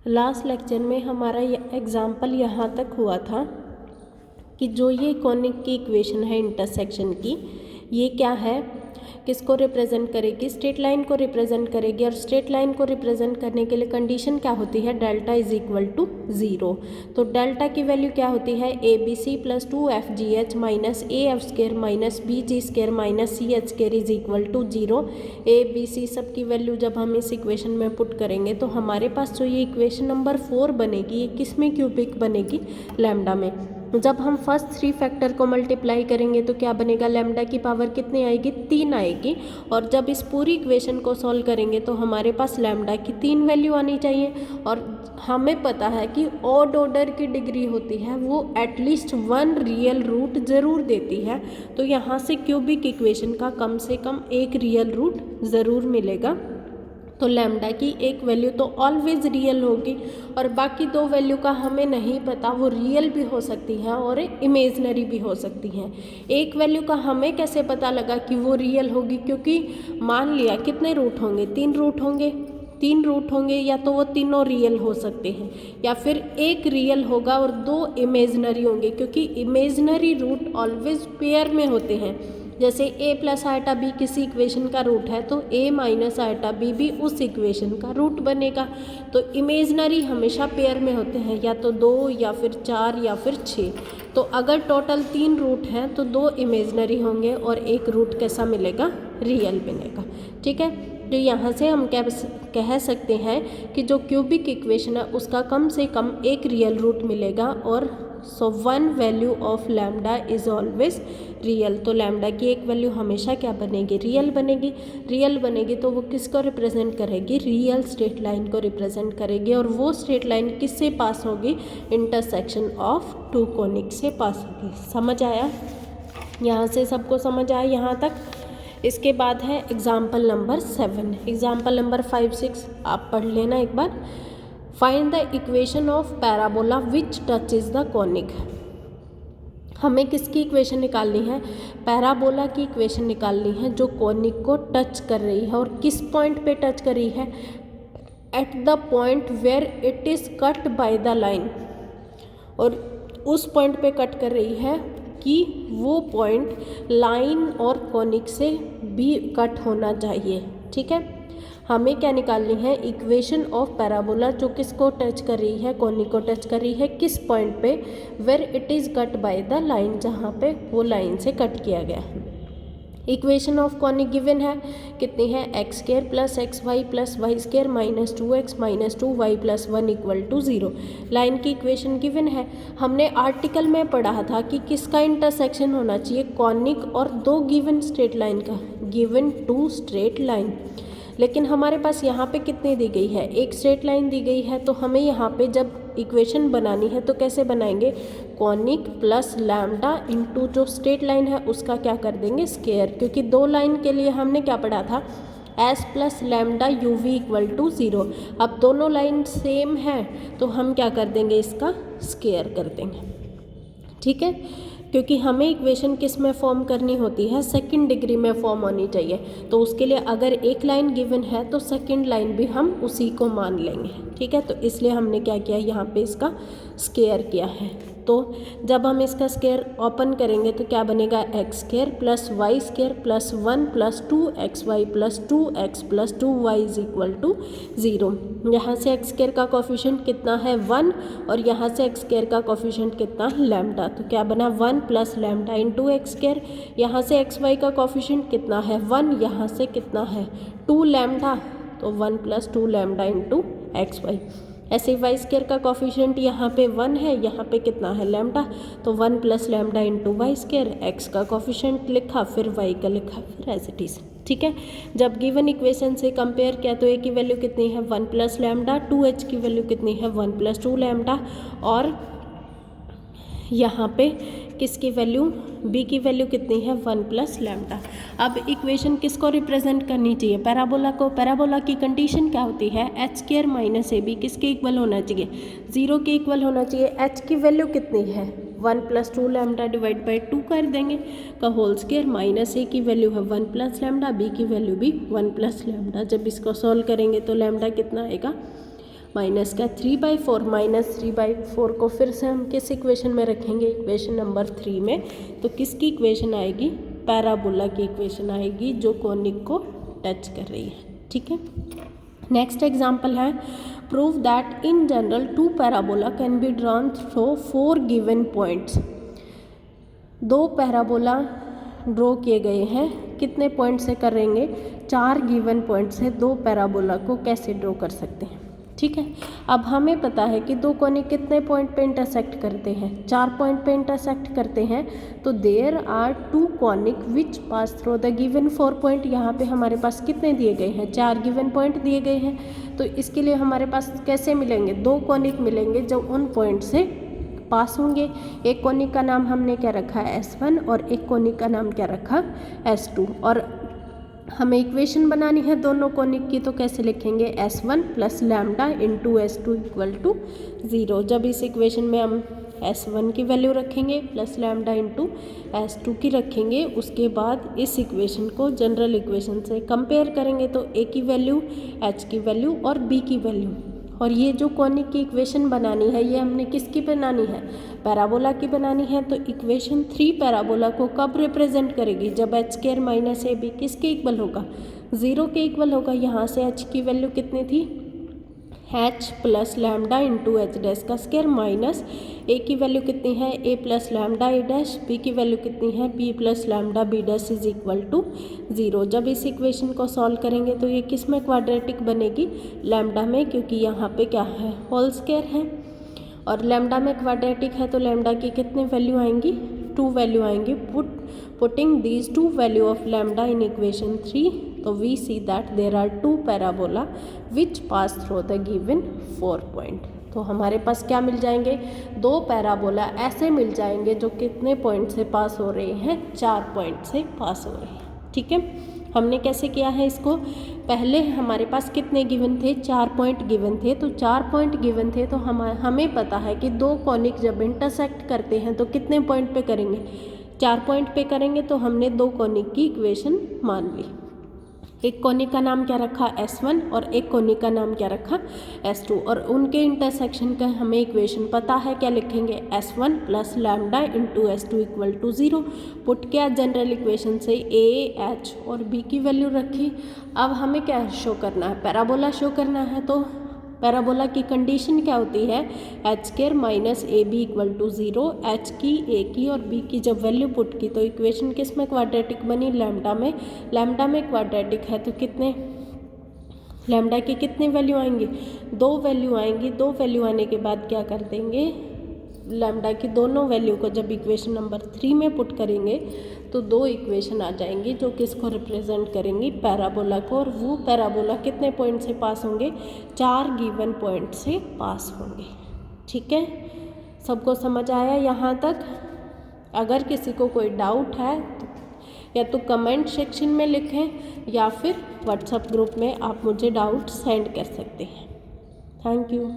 Last lecture में हमारा example यहाँ तक हुआ था कि जो ये कॉनिक की इक्वेशन है इंटरसेक्शन की, ये क्या है, किसको रिप्रेजेंट करेगी, स्ट्रेट लाइन को रिप्रेजेंट करेगी। और स्ट्रेट लाइन को रिप्रेजेंट करने के लिए कंडीशन क्या होती है, डेल्टा इज इक्वल टू 0। तो डेल्टा की वैल्यू क्या होती है, A B C plus 2FGH minus AF² minus BG² minus CH² is equal to 0। A B C सब की वैल्यू जब हम इस इक्वेशन में पुट करेंगे तो हमारे पास जो ये इक्वेशन नंबर 4 बनेगी, ये किस में क्यूबिक बनेगी, लैम्डा में। जब हम फर्स्ट 3 फैक्टर को मल्टीप्लाई करेंगे तो क्या बनेगा, लैम्डा की पावर कितनी आएगी, 3 आएगी। और जब इस पूरी इक्वेशन को सॉल्व करेंगे तो हमारे पास लैम्डा की 3 वैल्यू आनी चाहिए। और हमें पता है कि ऑड ऑर्डर की डिग्री होती है वो एटलीस्ट 1 रियल रूट ज़रूर देती है। तो यहाँ से क्यूबिक इक्वेशन का कम से कम एक रियल रूट ज़रूर मिलेगा। तो लैम्डा की एक वैल्यू तो ऑलवेज रियल होगी और बाकी 2 वैल्यू का हमें नहीं पता, वो रियल भी हो सकती हैं और इमेजनरी भी हो सकती हैं। एक वैल्यू का हमें कैसे पता लगा कि वो रियल होगी, क्योंकि मान लिया कितने रूट होंगे, 3 रूट होंगे, 3 रूट होंगे, या तो वो तीनों रियल हो सकते हैं या फिर एक रियल होगा और 2 इमेजनरी होंगे, क्योंकि इमेजनरी रूट ऑलवेज पेयर में होते हैं। जैसे a प्लस आयटा b किसी इक्वेशन का रूट है तो a माइनस आयटा b भी उस इक्वेशन का रूट बनेगा। तो इमेजनरी हमेशा पेयर में होते हैं, या तो 2 या फिर 4 या फिर 6। तो अगर टोटल 3 रूट हैं तो 2 इमेजनरी होंगे और एक रूट कैसा मिलेगा, रियल बनेगा। ठीक है, तो यहाँ से हम कह सकते हैं कि जो क्यूबिक इक्वेशन है उसका कम से कम एक रियल रूट मिलेगा। और सो 1 value of lambda is always real. तो लैम्डा की एक वैल्यू हमेशा क्या बनेगी, रियल बनेगी। रियल बनेगी तो वो किसको रिप्रेजेंट करेगी, रियल स्ट्रेट लाइन को रिप्रेजेंट करेगी। और वो स्ट्रेट लाइन किससे पास होगी, इंटरसेक्शन ऑफ 2 कॉनिक से पास होगी। समझ आया, यहाँ से सबको समझ आया यहाँ तक। इसके बाद है एग्जाम्पल नंबर 7। एग्जाम्पल नंबर 5, 6 आप पढ़ लेना एक बार। Find the equation of parabola which touches the conic. हमें किसकी इक्वेशन निकालनी है, पैराबोला की इक्वेशन निकालनी है जो कॉनिक को टच कर रही है। और किस पॉइंट पे टच कर रही है, at the point where it is cut by the line. और उस पॉइंट पे कट कर रही है कि वो पॉइंट लाइन और कॉनिक से भी कट होना चाहिए। ठीक है, हमें क्या निकालनी है, इक्वेशन ऑफ पैराबोला जो किसको टच कर रही है, कॉनिक को टच कर रही है। किस पॉइंट पे, where it is cut by the line, जहाँ पे वो लाइन से कट किया गया है। इक्वेशन ऑफ कॉनिक गिवन है, कितनी है, x² plus XY plus Y² minus 2x minus 2y plus 1 equal to 0। Line की इक्वेशन गिवन है। हमने आर्टिकल में पढ़ा था कि किसका इंटरसेक्शन होना चाहिए, कॉनिक और 2 गिवन स्ट्रेट लाइन का, गिवन 2 स्ट्रेट लाइन। लेकिन हमारे पास यहाँ पे कितनी दी गई है, एक स्ट्रेट लाइन दी गई है। तो हमें यहाँ पे जब इक्वेशन बनानी है तो कैसे बनाएंगे, कॉनिक प्लस लैम्डा इंटू जो स्ट्रेट लाइन है उसका क्या कर देंगे, स्क्वायर। क्योंकि 2 लाइन के लिए हमने क्या पढ़ा था, s plus lambda uv equal to 0। अब दोनों लाइन सेम है तो हम क्या कर देंगे, इसका स्क्वायर कर देंगे। ठीक है, क्योंकि हमें इक्वेशन किस में फॉर्म करनी होती है, सेकंड डिग्री में फॉर्म होनी चाहिए। तो उसके लिए अगर एक लाइन गिवन है तो सेकंड लाइन भी हम उसी को मान लेंगे। ठीक है, तो इसलिए हमने क्या किया, यहाँ पे इसका स्क्वायर किया है। तो जब हम इसका स्क्वायर ओपन करेंगे तो क्या बनेगा, x² plus y² plus 1 plus 2xy plus 2x plus 2y is equal to 0। यहाँ से x² का कोफिशिएंट कितना है, 1, और यहाँ से x² का कोफिशिएंट कितना, लैम्डा। तो क्या बना, 1 प्लस लैम्डा इंटू x²। यहाँ से xy का कोफिशिएंट कितना है, 1, यहाँ से कितना है, 2 लैम्डा, तो 1 प्लस 2 लैम्डा इंटू xy। ऐसे y² का कोफिशिएंट यहाँ पे 1 है, यहाँ पे कितना है, लैम्डा, तो 1 plus lambda into y²। x का कोफिशिएंट लिखा, फिर y का लिखा, फिर एज इट इज़। ठीक है, जब गिवन इक्वेशन से कंपेयर किया तो a की वैल्यू कितनी है, 1 प्लस लैम्डा, 2h की वैल्यू कितनी है, 1 प्लस 2 लैम्डा, और यहाँ पे किसकी वैल्यू, b की वैल्यू कितनी है, 1 प्लस लैम्डा। अब इक्वेशन किसको रिप्रेजेंट करनी चाहिए, पैराबोला को। पैराबोला की कंडीशन क्या होती है, h² माइनस ab किसके इक्वल होना चाहिए, 0 के इक्वल होना चाहिए। h की वैल्यू कितनी है, 1 प्लस 2 लैम्डा डिवाइड बाई 2 कर देंगे का होल स्क्वायर, माइनस a की वैल्यू है 1 प्लस लैम्डा, b की वैल्यू भी 1 प्लस लैम्डा। जब इसको सॉल्व करेंगे तो लैम्डा कितना आएगा, माइनस का 3/4 माइनस 3/4 को फिर से हम किस इक्वेशन में रखेंगे, इक्वेशन नंबर 3 में। तो किसकी इक्वेशन आएगी, पैराबोला की इक्वेशन आएगी जो कोनिक को टच कर रही है। ठीक है, नेक्स्ट एग्जाम्पल है, prove that in general 2 parabola can be drawn through 4 given points. 2 parabola draw किए गए हैं, कितने पॉइंट से करेंगे, 4 गिवन पॉइंट से 2 पैराबोला को कैसे ड्रॉ कर सकते हैं। ठीक है, अब हमें पता है कि 2 कोनिक कितने पॉइंट पे इंटरसेक्ट करते हैं, 4 पॉइंट पे इंटरसेक्ट करते हैं। तो there are 2 conic which pass through the given 4 point. यहाँ पे हमारे पास कितने दिए गए हैं, 4 गिवन पॉइंट दिए गए हैं। तो इसके लिए हमारे पास कैसे मिलेंगे, 2 कोनिक मिलेंगे जो उन पॉइंट से पास होंगे। एक कोनिक का नाम हमने क्या रखा है, S1, और एक कोनिक का नाम क्या रखा, S2। और हमें इक्वेशन बनानी है दोनों कोनिक की, तो कैसे लिखेंगे, S1 plus lambda into S2 equal to 0। जब इस इक्वेशन में हम S1 की वैल्यू रखेंगे प्लस लैम्डा इंटू S2 की रखेंगे, उसके बाद इस इक्वेशन को जनरल इक्वेशन से कंपेयर करेंगे। तो A की वैल्यू, H की वैल्यू और B की वैल्यू। और ये जो कोनिक की इक्वेशन बनानी है, ये हमने किसकी बनानी है, पैराबोला की बनानी है। तो इक्वेशन 3 पैराबोला को कब रिप्रेजेंट करेगी, जब h² माइनस AB किसके इक्वल होगा, 0 के इक्वल होगा। यहाँ से h की वैल्यू कितनी थी, h plus lambda into H dash का स्क्वायर, माइनस a की वैल्यू कितनी है, a plus lambda a dash, b की वैल्यू कितनी है, b plus lambda b dash is equal to 0। जब इस इक्वेशन को सॉल्व करेंगे तो ये किस में क्वाड्रेटिक बनेगी, लैम्डा में, क्योंकि यहाँ पे क्या है, होल स्क्वायर है। और लैम्डा में क्वाड्रेटिक है तो लैम्डा की कितनी वैल्यू आएंगी, 2 वैल्यू आएंगी। Putting these 2 value of lambda in equation 3, तो we see that there are 2 parabola which pass through the given 4 point. तो हमारे पास क्या मिल जाएंगे, 2 पैराबोला ऐसे मिल जाएंगे जो कितने पॉइंट से पास हो रहे हैं, 4 पॉइंट से पास हो रहे हैं। ठीक है, हमने कैसे किया है इसको, पहले हमारे पास कितने गिवन थे, 4 पॉइंट गिवन थे। तो 4 पॉइंट गिवन थे तो हमें पता है कि 2 कोनिक जब इंटरसेक्ट करते हैं तो कितने पॉइंट पे करेंगे, 4 पॉइंट पे करेंगे। तो हमने 2 कोनिक की इक्वेशन मान ली। एक कोनिक का नाम क्या रखा, S1, और एक कोनिक का नाम क्या रखा, S2। और उनके इंटरसेक्शन का हमें इक्वेशन पता है, क्या लिखेंगे, S1 plus lambda into S2 equal to 0। Put किया जनरल इक्वेशन से A, H और B की वैल्यू रखी। अब हमें क्या शो करना है, पैराबोला शो करना है। तो पैराबोला की कंडीशन क्या होती है, h² minus AB equal to 0। h की, a की और b की जब वैल्यू पुट की तो इक्वेशन किस में क्वाड्रेटिक बनी, लैम्डा में। लैम्डा में क्वाड्रेटिक है तो कितने, लैम्डा की कितनी वैल्यू आएंगी, 2 वैल्यू आएंगी। 2 वैल्यू आने के बाद क्या कर देंगे, लैम्डा की दोनों वैल्यू को जब इक्वेशन नंबर 3 में पुट करेंगे तो 2 इक्वेशन आ जाएंगी जो किसको रिप्रेजेंट करेंगी, पैराबोला को। और वो पैराबोला कितने पॉइंट से पास होंगे, 4 गिवन पॉइंट से पास होंगे। ठीक है, सबको समझ आया यहाँ तक। अगर किसी को कोई डाउट है तो या तो कमेंट सेक्शन में लिखें या फिर व्हाट्सएप ग्रुप में आप मुझे डाउट सेंड कर सकते हैं। Thank you.